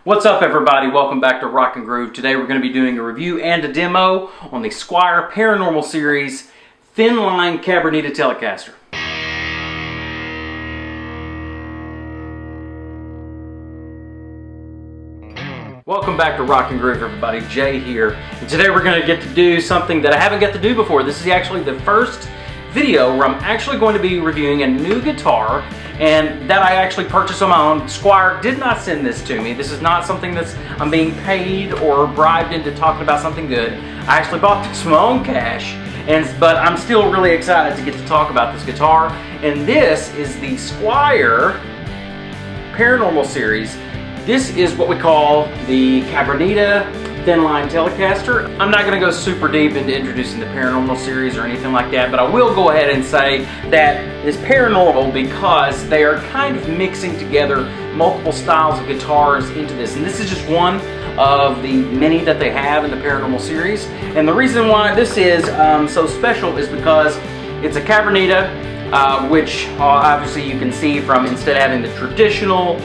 What's up everybody, welcome back to Rock and Groove. Today we're going to be doing a review and a demo on the Squier Paranormal Series Thinline Cabronita Telecaster. Welcome back to Rock and Groove everybody, Jay here. And today we're going to get to do something that I haven't got to do before. This is actually the first video where I'm actually going to be reviewing a new guitar and that I actually purchased on my own. Squier did not send this to me. This is not something that's I'm being paid or bribed into talking about something good. I actually bought this with my own cash, but I'm still really excited to get to talk about this guitar. And this is the Squier Paranormal Series. This is what we call the Cabronita Thinline Telecaster. I'm not going to go super deep into introducing the Paranormal Series or anything like that, but I will go ahead and say that it's paranormal because they are kind of mixing together multiple styles of guitars into this. And this is just one of the many that they have in the Paranormal Series. And the reason why this is so special is because it's a Cabronita, which obviously you can see from, instead of having the traditional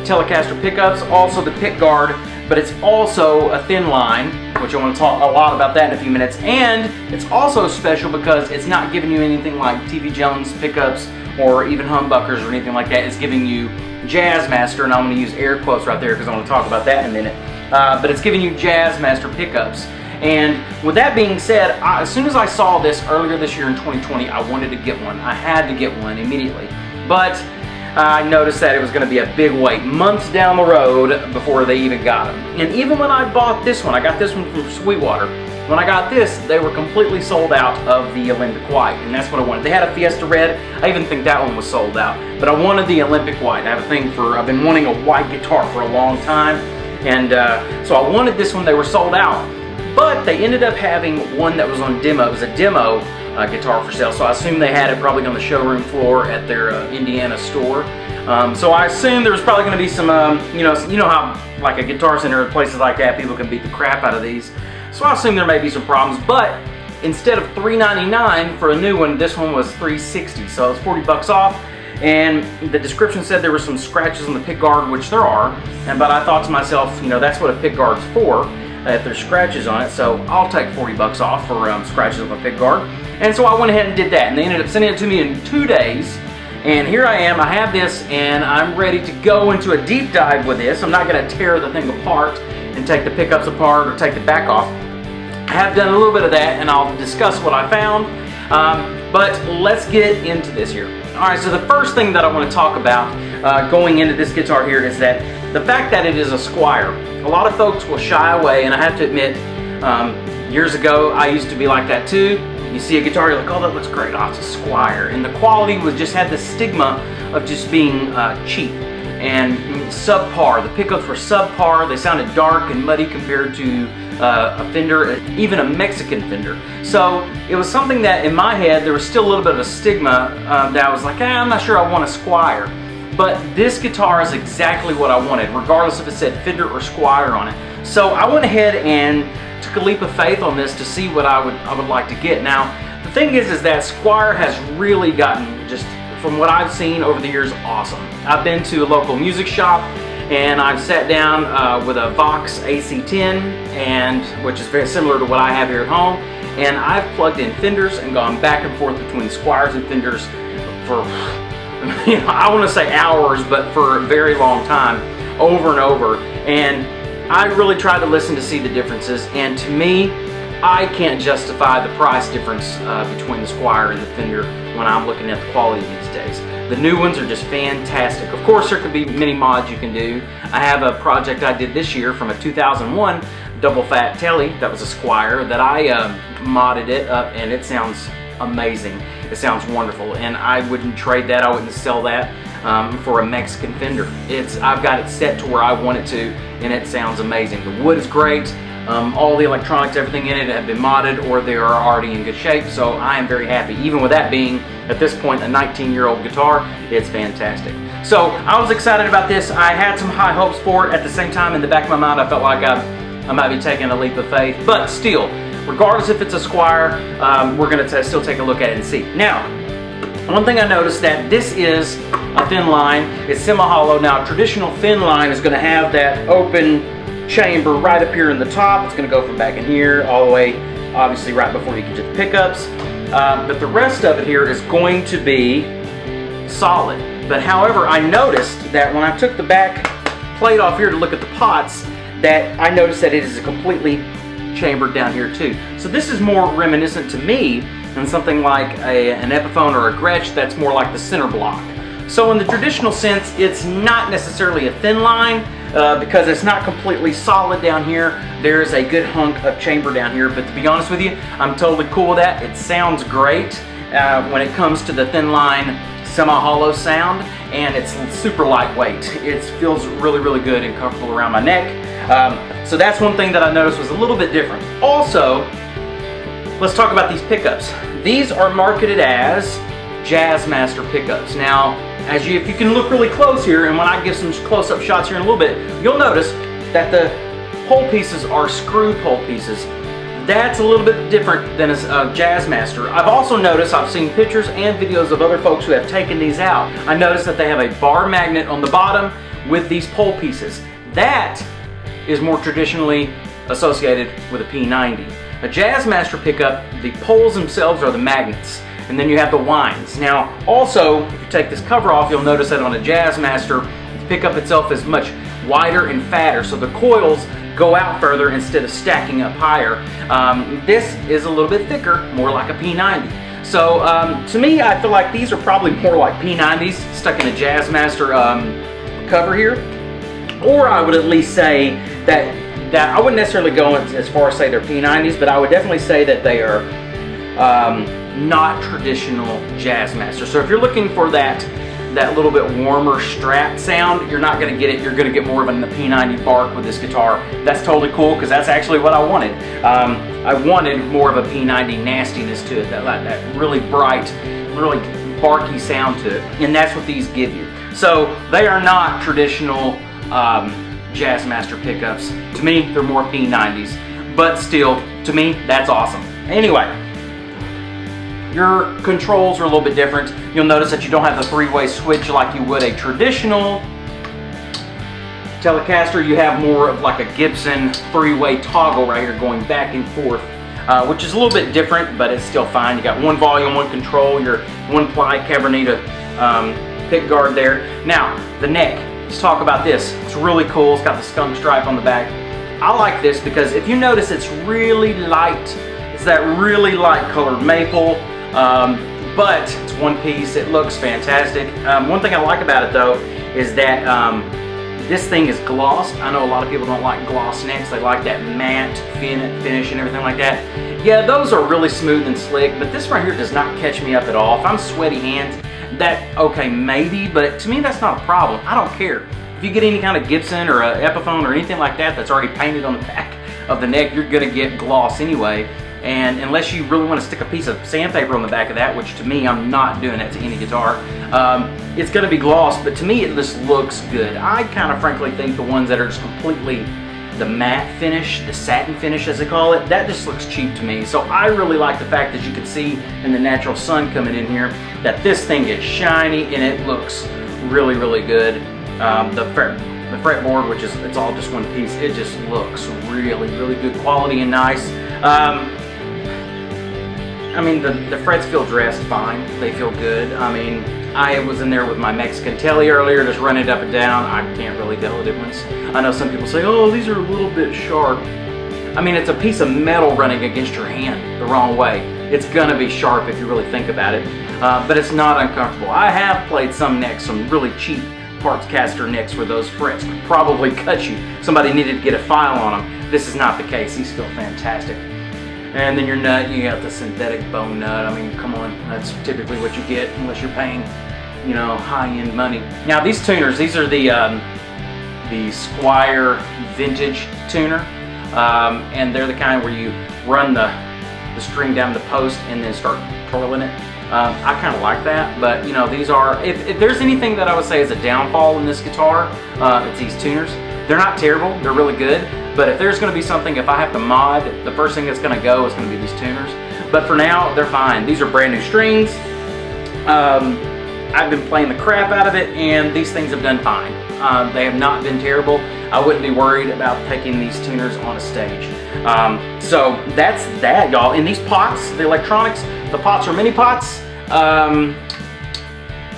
Telecaster pickups, also the pick guard, but it's also a thin line, which I want to talk a lot about that in a few minutes. And it's also special because it's not giving you anything like TV Jones pickups or even humbuckers or anything like that. It's giving you Jazzmaster, and I'm going to use air quotes right there because I want to talk about that in a minute. But it's giving you Jazzmaster pickups. And with that being said, as soon as I saw this earlier this year in 2020, I wanted to get one. I had to get one immediately. But I noticed that it was going to be a big wait, months down the road before they even got them. And even when I bought this one, I got this one from Sweetwater. When I got this, they were completely sold out of the Olympic White, and that's what I wanted. They had a Fiesta Red. I even think that one was sold out, but I wanted the Olympic White. I have a thing for, I've been wanting a white guitar for a long time, and so I wanted this one. They were sold out, but they ended up having one that was on demo. It was a demo guitar for sale, so I assume they had it probably on the showroom floor at their Indiana store. So I assume there was probably going to be some, you know how like a Guitar Center or places like that, people can beat the crap out of these. So I assume there may be some problems, but instead of $399 for a new one, this one was $360, so it was 40 bucks off. And the description said there were some scratches on the pick guard, which there are, but I thought to myself, you know, that's what a pick guard's for, if there's scratches on it, so I'll take 40 bucks off for scratches on the pick guard. And so I went ahead and did that, and they ended up sending it to me in 2 days. And here I am, I have this, and I'm ready to go into a deep dive with this. I'm not going to tear the thing apart and take the pickups apart or take the back off. I have done a little bit of that, and I'll discuss what I found. But let's get into this here. Alright, so the first thing that I want to talk about going into this guitar here is that the fact that it is a Squier. A lot of folks will shy away, and I have to admit, years ago I used to be like that too. You see a guitar, you're like, oh, that looks great, oh, it's a Squier. And the quality was just had the stigma of just being cheap and subpar. The pickups were subpar, they sounded dark and muddy compared to a Fender, even a Mexican Fender. So it was something that in my head, there was still a little bit of a stigma that I was like, I'm not sure I want a Squier. But this guitar is exactly what I wanted, regardless if it said Fender or Squier on it. So I went ahead and took a leap of faith on this to see what I would like to get. Now, the thing is that Squier has really gotten, just from what I've seen over the years, awesome. I've been to a local music shop and I've sat down with a Vox AC10, which is very similar to what I have here at home, and I've plugged in Fenders and gone back and forth between Squiers and Fenders for, you know, I want to say hours, but for a very long time, over and over. And I really tried to listen to see the differences, and to me, I can't justify the price difference between the Squier and the Fender when I'm looking at the quality these days. The new ones are just fantastic. Of course, there could be many mods you can do. I have a project I did this year from a 2001 double fat Tele that was a Squier that I modded it up, and it sounds amazing. It sounds wonderful, and I wouldn't trade that. I wouldn't sell that for a Mexican Fender. I've got it set to where I want it to, and it sounds amazing. The wood is great. All the electronics, everything in it have been modded or they are already in good shape, so I am very happy. Even with that being, at this point, a 19-year-old guitar, it's fantastic. So I was excited about this. I had some high hopes for it. At the same time, in the back of my mind, I felt like I might be taking a leap of faith, but still, regardless if it's a Squier, we're going to still take a look at it and see. Now, One thing I noticed that this is a thin line. It's semi-hollow. Now, traditional thin line is going to have that open chamber right up here in the top. It's going to go from back in here all the way, obviously, right before you get to the pickups. But the rest of it here is going to be solid. But however, I noticed that when I took the back plate off here to look at the pots, that I noticed that it is completely chambered down here too. So this is more reminiscent to me than something like an Epiphone or a Gretsch that's more like the center block. So in the traditional sense, it's not necessarily a thin line because it's not completely solid down here. There's a good hunk of chamber down here, but to be honest with you, I'm totally cool with that. It sounds great when it comes to the thin line semi-hollow sound, and it's super lightweight. It feels really, really good and comfortable around my neck. So that's one thing that I noticed was a little bit different. Also, let's talk about these pickups. These are marketed as Jazzmaster pickups. Now, if you can look really close here, and when I give some close-up shots here in a little bit, you'll notice that the pole pieces are screw pole pieces. That's a little bit different than a Jazzmaster. I've also noticed, I've seen pictures and videos of other folks who have taken these out. I noticed that they have a bar magnet on the bottom with these pole pieces. That is more traditionally associated with a P90. A Jazzmaster pickup, the poles themselves are the magnets, and then you have the winds. Now, also, if you take this cover off, you'll notice that on a Jazzmaster, the pickup itself is much wider and fatter, so the coils go out further instead of stacking up higher. This is a little bit thicker, more like a P90. So to me, I feel like these are probably more like P90s stuck in a Jazzmaster cover here. Or I would at least say that I wouldn't necessarily go as far as say they're P90s, but I would definitely say that they are not traditional Jazzmaster. So if you're looking for that little bit warmer Strat sound, you're not going to get it. You're going to get more of a P90 bark with this guitar. That's totally cool because that's actually what I wanted. I wanted more of a P90 nastiness to it, that really bright, really barky sound to it, and that's what these give you. So they are not traditional Jazzmaster pickups. To me, they're more P90s, but still, to me, that's awesome. Anyway, your controls are a little bit different. You'll notice that you don't have the three-way switch like you would a traditional Telecaster. You have more of like a Gibson three-way toggle right here going back and forth, which is a little bit different, but it's still fine. You got one volume, one control, your one-ply Cabronita pick guard there. Now, the neck. Let's talk about this. It's really cool. It's got the skunk stripe on the back. I like this because if you notice, it's really light. It's that really light colored maple. But it's one piece. It looks fantastic. One thing I like about it though is that this thing is glossed. I know a lot of people don't like gloss necks. They like that matte finish and everything like that. Yeah, those are really smooth and slick, but this right here does not catch me up at all. If I'm sweaty hands, okay, maybe, but to me that's not a problem. I don't care. If you get any kind of Gibson or a Epiphone or anything like that that's already painted on the back of the neck, you're gonna get gloss anyway. And unless you really want to stick a piece of sandpaper on the back of that, which to me, I'm not doing that to any guitar, it's going to be gloss, but to me it just looks good. I kind of frankly think the ones that are just completely the matte finish, the satin finish as they call it, that just looks cheap to me. So I really like the fact that you can see in the natural sun coming in here that this thing is shiny and it looks really, really good. The fretboard, which is, it's all just one piece, it just looks really, really good quality and nice. I mean, the frets feel dressed fine. They feel good. I mean, I was in there with my Mexican Tele earlier, just running it up and down. I can't really tell the difference. I know some people say, oh, these are a little bit sharp. I mean, it's a piece of metal running against your hand the wrong way. It's gonna be sharp if you really think about it, but it's not uncomfortable. I have played some necks, some really cheap parts caster necks where those frets could probably cut you. Somebody needed to get a file on them. This is not the case. These feel fantastic. And then your nut, you got the synthetic bone nut. I mean, come on, that's typically what you get unless you're paying, you know, high-end money. Now these tuners, these are the Squier vintage tuner, and they're the kind where you run the string down the post and then start twirling it. I kind of like that, but you know, these are, if there's anything that I would say is a downfall in this guitar, it's these tuners. They're not terrible, they're really good, but if there's going to be something, if I have to mod, the first thing that's going to go is going to be these tuners. But for now, they're fine. These are brand new strings. I've been playing the crap out of it, and these things have done fine. They have not been terrible. I wouldn't be worried about taking these tuners on a stage. So that's that, y'all. In these pots, the electronics, the pots are mini pots.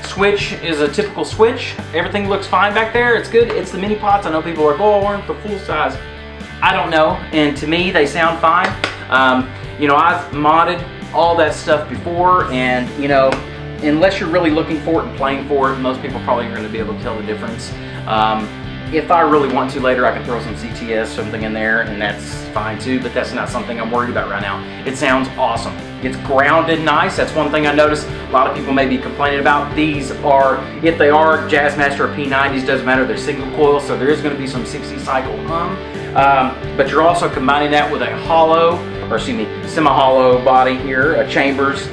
Switch is a typical switch. Everything looks fine back there. It's good. It's the mini pots. I know people are like, oh, I want the full size. I don't know, and to me, they sound fine. You know, I've modded all that stuff before, and you know, unless you're really looking for it and playing for it, most people probably aren't going to be able to tell the difference. If I really want to later, I can throw some CTS, something in there, and that's fine too, but that's not something I'm worried about right now. It sounds awesome. It's grounded nice. That's one thing I noticed a lot of people may be complaining about. These are, if they are Jazzmaster or P90s, doesn't matter, they're single coil, so there is going to be some 60 cycle hum. But you're also combining that with a hollow, or excuse me, semi-hollow body here, chambers.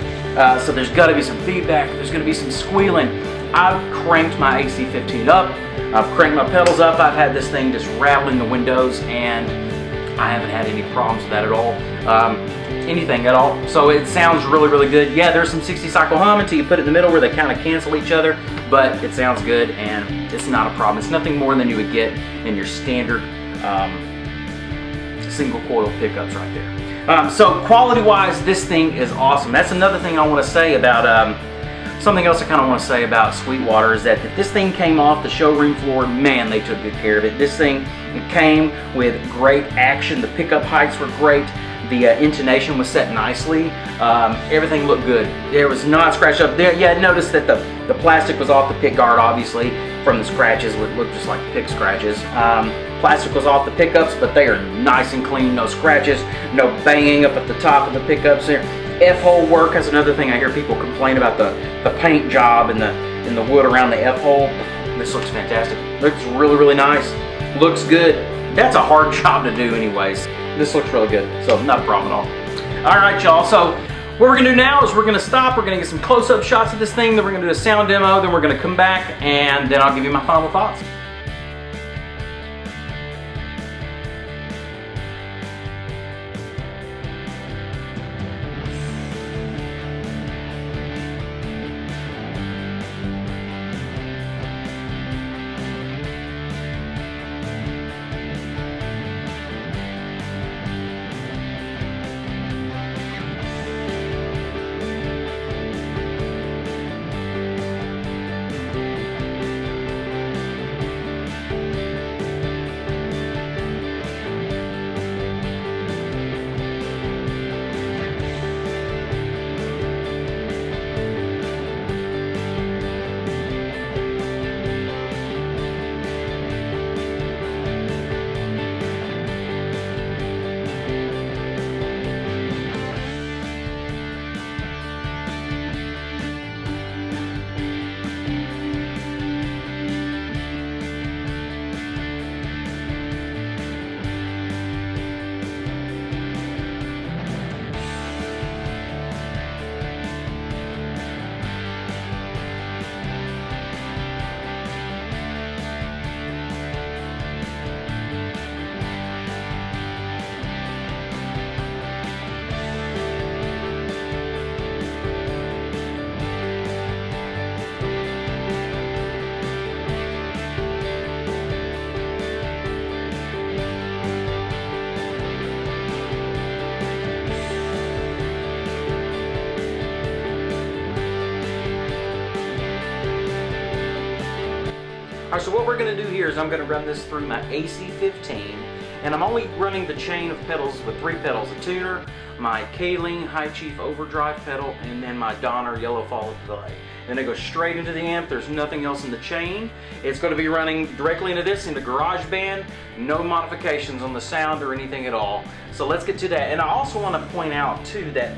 So there's got to be some feedback, there's going to be some squealing. I've cranked my AC-15 up, I've cranked my pedals up, I've had this thing just rattling the windows, and I haven't had any problems with that at all. Anything at all. So it sounds really, really good. Yeah, there's some 60 cycle hum until you put it in the middle where they kind of cancel each other, but it sounds good, and it's not a problem. It's nothing more than you would get in your standard single coil pickups right there. So quality-wise, this thing is awesome. That's another thing I want to say about, something else I kind of want to say about Sweetwater is that if this thing came off the showroom floor, man, they took good care of it. This thing came with great action. The pickup heights were great. The intonation was set nicely. Everything looked good. There was not scratched up there. Yeah, notice that the plastic was off the pick guard, obviously, from the scratches. It looked just like pick scratches. Plastic was off the pickups, but they are nice and clean. No scratches, no banging up at the top of the pickups here. F-hole work, that's another thing I hear people complain about, the paint job and the wood around the F-hole. This looks fantastic. Looks really, really nice. Looks good. That's a hard job to do anyways. This looks really good, so not a problem at all. All right, y'all, so what we're gonna do now is we're gonna stop, we're gonna get some close-up shots of this thing, then we're gonna do a sound demo, then we're gonna come back, and then I'll give you my final thoughts. Alright, so what we're going to do here is I'm going to run this through my AC-15, and I'm only running the chain of pedals with 3 pedals, a tuner, my Kaling High Chief overdrive pedal, and then my Donner yellow fall delay. Then it goes straight into the amp. There's nothing else in the chain. It's going to be running directly into this, into GarageBand. No modifications on the sound or anything at all. So let's get to that. And I also want to point out too that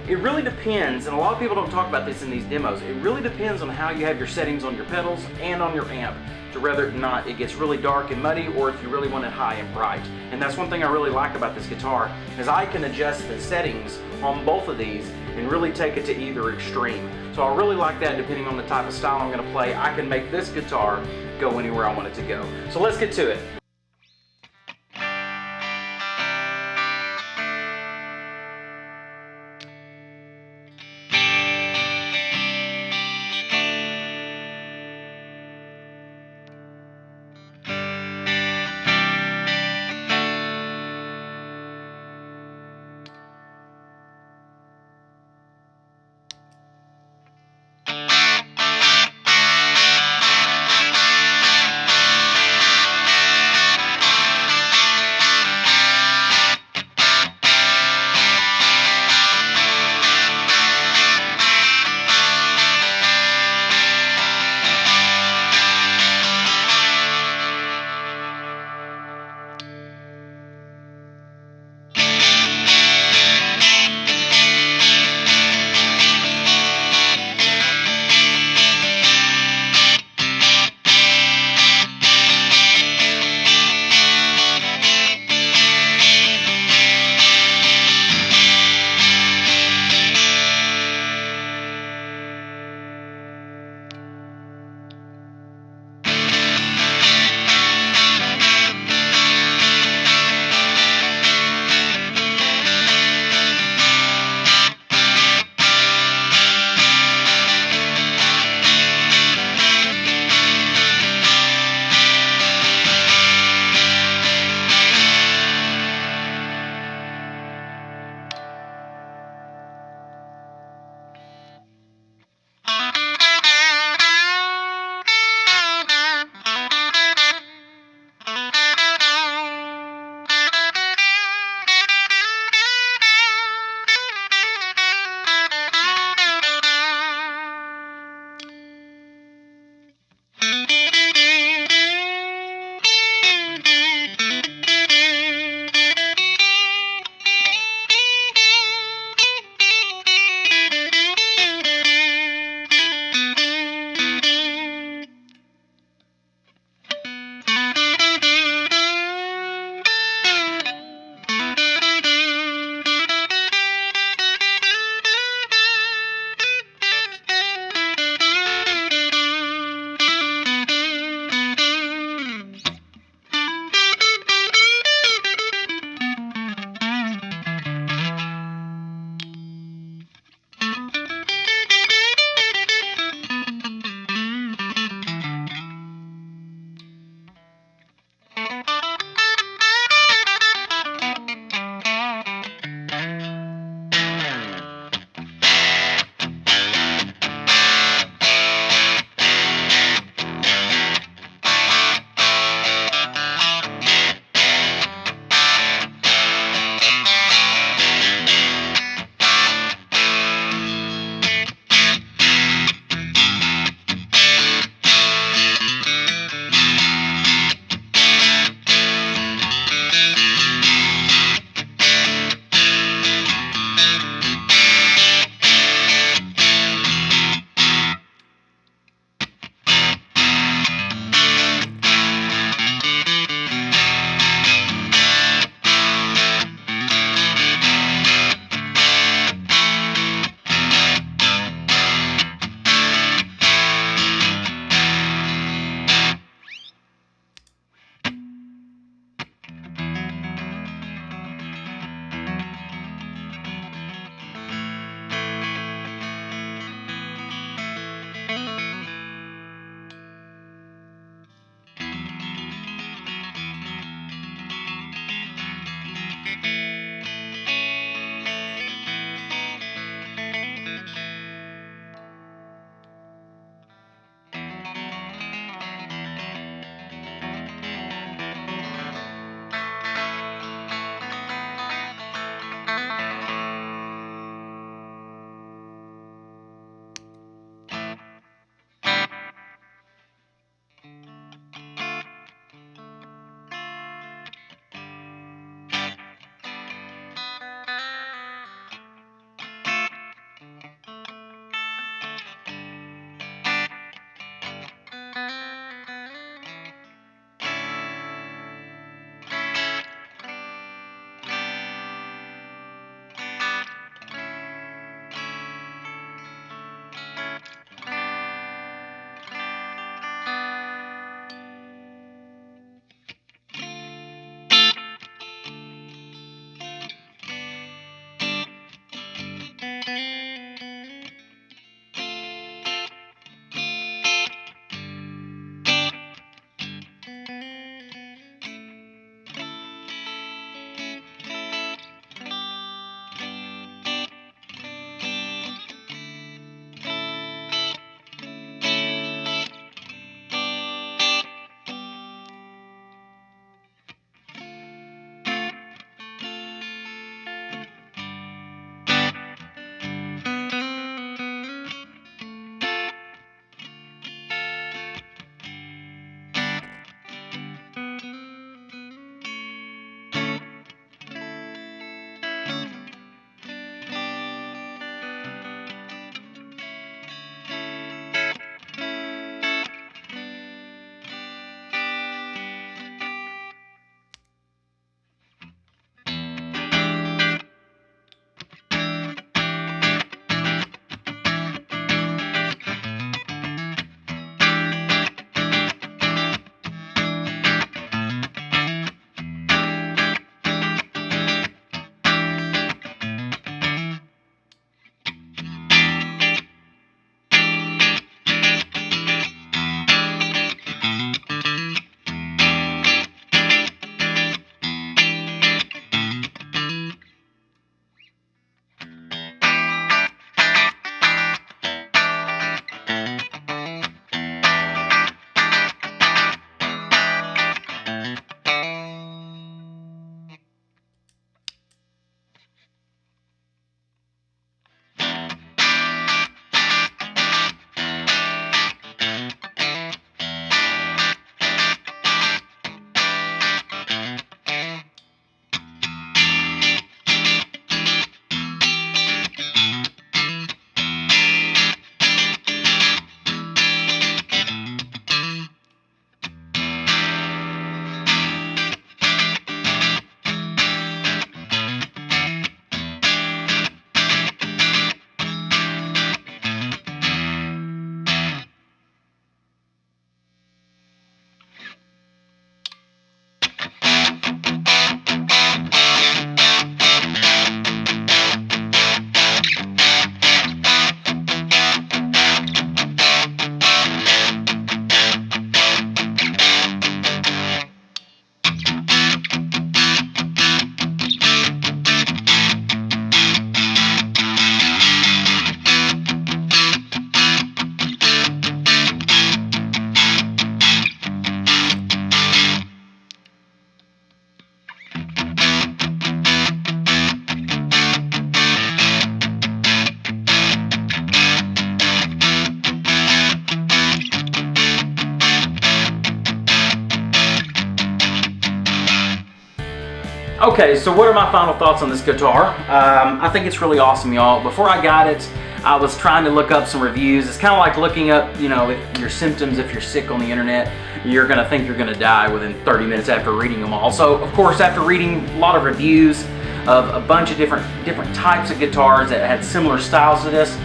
it really depends, and a lot of people don't talk about this in these demos, it really depends on how you have your settings on your pedals and on your amp to whether or not it gets really dark and muddy or if you really want it high and bright. And that's one thing I really like about this guitar is I can adjust the settings on both of these and really take it to either extreme. So I really like that depending on the type of style I'm going to play. I can make this guitar go anywhere I want it to go. So let's get to it. Okay, so what are my final thoughts on this guitar? I think it's really awesome, y'all. Before I got it, I was trying to look up some reviews. It's kind of like looking up, you know, if your symptoms, if you're sick on the internet, you're gonna think you're gonna die within 30 minutes after reading them all. So, of course, after reading a lot of reviews of a bunch of different types of guitars that had similar styles to this,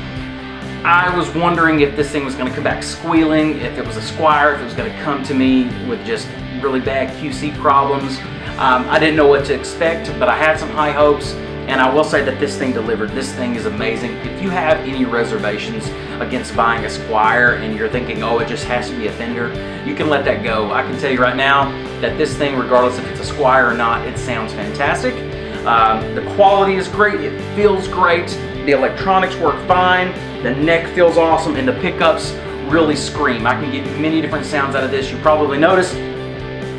I was wondering if this thing was gonna come back squealing, if it was a Squier, if it was gonna come to me with just really bad QC problems. I didn't know what to expect, but I had some high hopes, and I will say that this thing delivered. This thing is amazing. If you have any reservations against buying a Squier and you're thinking, oh, it just has to be a Fender, you can let that go. I can tell you right now that this thing, regardless if it's a Squier or not, it sounds fantastic. The quality is great, it feels great, the electronics work fine, the neck feels awesome, and the pickups really scream. I can get many different sounds out of this. You probably noticed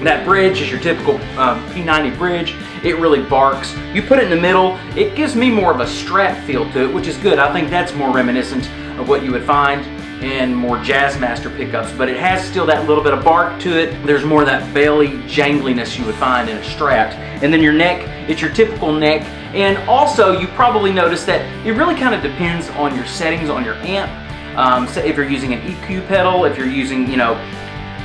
that bridge is your typical P90 bridge. It really barks. You put it in the middle, it gives me more of a Strat feel to it, which is good. I think that's more reminiscent of what you would find in more Jazzmaster pickups, but it has still that little bit of bark to it. There's more of that belly jangliness you would find in a Strat. And then your neck, it's your typical neck. And also, you probably noticed that it really kind of depends on your settings on your amp. So if you're using an EQ pedal, if you're using, you know,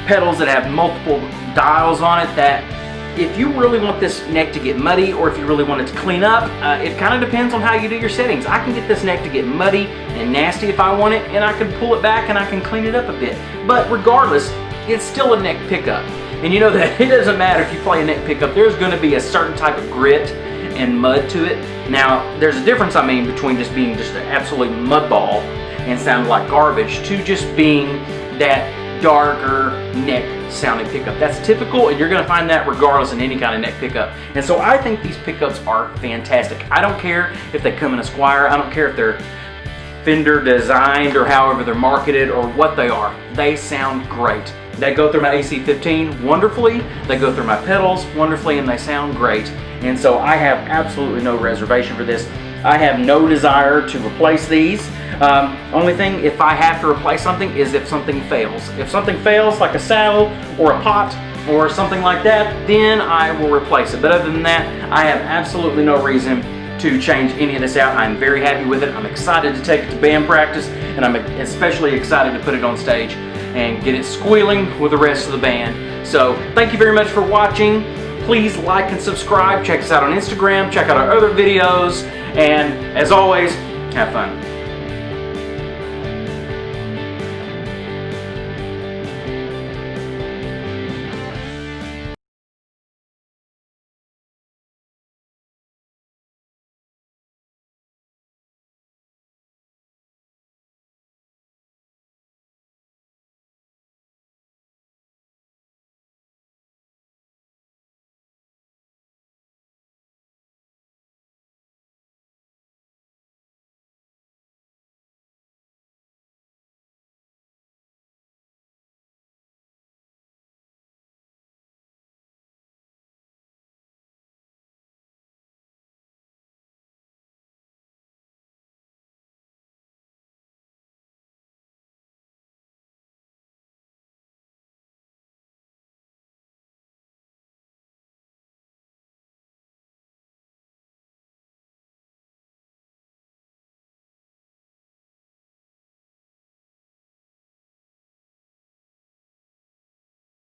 pedals that have multiple dials on it, that if you really want this neck to get muddy or if you really want it to clean up, it kind of depends on how you do your settings. I can get this neck to get muddy and nasty if I want it, and I can pull it back and I can clean it up a bit. But regardless, it's still a neck pickup. And you know that it doesn't matter if you play a neck pickup, there's going to be a certain type of grit and mud to it. Now, there's a difference, I mean, between just being just an absolute mud ball and sounding like garbage to just being that darker neck sounding pickup. That's typical, and you're going to find that regardless in any kind of neck pickup. And so I think these pickups are fantastic. I don't care if they come in a Squier, I don't care if they're Fender designed or however they're marketed or what they are. They sound great. They go through my AC-15 wonderfully, they go through my pedals wonderfully, and they sound great. And so I have absolutely no reservation for this. I have no desire to replace these. Only thing, if I have to replace something, is if something fails. If something fails, like a saddle or a pot or something like that, then I will replace it. But other than that, I have absolutely no reason to change any of this out. I'm very happy with it. I'm excited to take it to band practice, and I'm especially excited to put it on stage and get it squealing with the rest of the band. So thank you very much for watching. Please like and subscribe. Check us out on Instagram. Check out our other videos. And as always, have fun.